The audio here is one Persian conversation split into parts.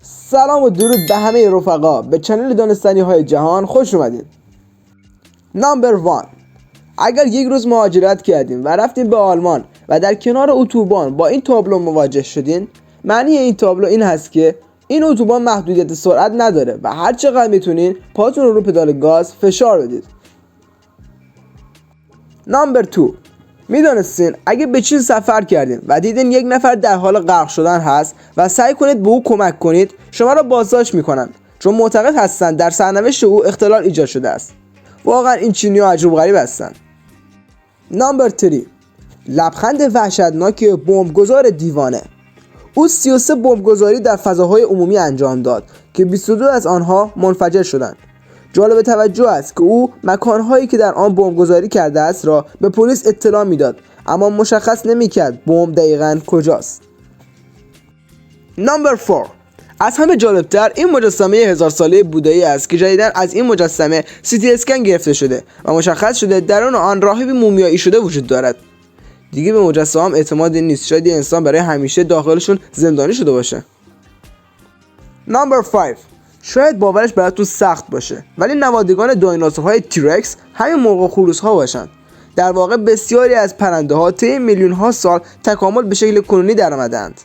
سلام و درود به همه رفقا، به چنل دانستنی های جهان خوش اومدید. نمبر 1. اگر یک روز مهاجرت کردین و رفتین به آلمان و در کنار اتوبان با این تابلو مواجه شدین، معنی این تابلو این هست که این اتوبان محدودیت سرعت نداره و هر چقدر میتونین پاتون رو پدال گاز فشار بدید. نمبر 2. میدونستین اگه به چین سفر کردین و دیدین یک نفر در حال غرق شدن هست و سعی کنید به او کمک کنید، شما را بازداشت میکنن چون معتقد هستند در سرنوشت او اختلال ایجاد شده است. واقعا این چینی‌ها عجیب غریب هستند. نمبر 3. لبخند وحشتناک بمبگذار دیوانه. او 33 بمبگذاری در فضاهای عمومی انجام داد که 22 از آنها منفجر شدند. جالب توجه است که او مکانهایی که در آن بمبگذاری کرده است را به پلیس اطلاع میداد، اما مشخص نمیکرد بمب دقیقاً کجاست. نمبر 4. از همه جالبتر این مجسمه 1000 ساله بودایی است که جدیداً از این مجسمه سیتی اسکن گرفته شده و مشخص شده درون آن راهبی مومیایی شده وجود دارد. دیگه به مجسمه هم اعتماد نیست، شاید یه انسان برای همیشه داخلشون زندانی شده باشه. نمبر 5. شاید باورش براتون سخت باشه، ولی نوادگان دایناسورهای تیرکس همین موقع خروس‌ها باشند. در واقع بسیاری از پرنده‌ها طی میلیون‌ها سال تکامل به شکل کنونی درآمدند.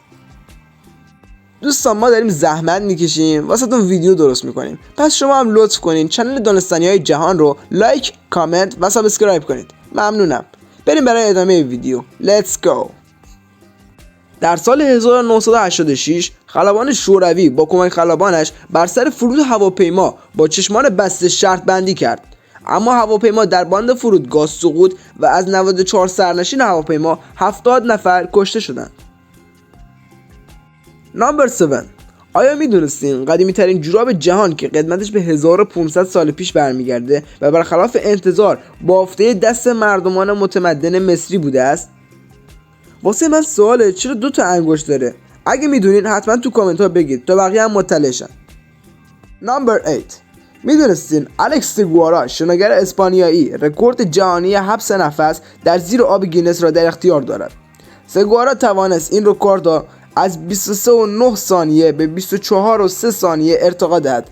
دوستان، ما داریم زحمت میکشیم واسهتون ویدیو درست میکنیم، پس شما هم لطف کنین چنل دانستنی‌های جهان رو لایک، کامنت و سابسکرایب کنید. ممنونم. بریم برای ادامه ویدیو. Let's go. در سال 1986 خلبان شوروی با کمک خلبانش بر سر فرود هواپیما با چشمان بسته شرط بندی کرد، اما هواپیما در باند فرودگاه سقوط و از 94 سرنشین هواپیما 70 نفر کشته شدند. نمبر 7. آیا میدونستین قدیمی ترین جوراب جهان که قدمتش به 1500 سال پیش برمیگرده و برخلاف انتظار بافته دست مردمان متمدن مصری بوده است؟ واسه من سواله چرا 2 تا انگشت داره؟ اگه میدونین حتما تو کامنت ها بگید تا بقیه هم مطلع شن. نمبر 8. میدونستین الکس سگوارا، شناگر اسپانیایی، رکورد جهانی حبس نفس در زیر آب گینس را در اختیار دارد. سگوارا توانست این رکورد را از 23.9 ثانیه به 24.3 ثانیه ارتقا دهد.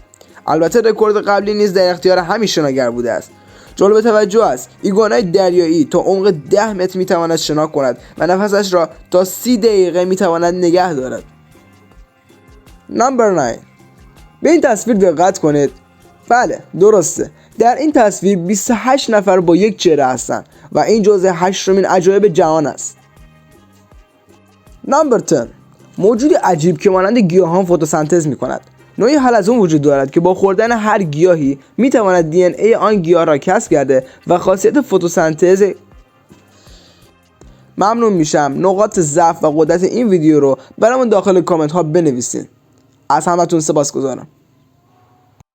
البته رکورد قبلی نیز در اختیار همین شناگر بوده است. جالب توجه است ایگوانای دریایی تا عمق 10 متر میتواند شنا کند و نفسش را تا 30 دقیقه میتواند نگه دارد. نمبر 9. به این تصویر دقت کنید. بله درسته، در این تصویر 28 نفر با یک چهره هستند و این جزء 8مین عجایب جهان است. نمبر 10. موجودی عجیب که مانند گیاهان فتوسنتز میکند. نوعی حلزون وجود دارد که با خوردن هر گیاهی میتواند دی ان ای آن گیاه را کسب کرده و خاصیت فتوسنتز. ممنون میشم نقاط ضعف و قدرت این ویدیو رو برامون داخل کامنت ها بنویسین. از همتون سپاسگزارم.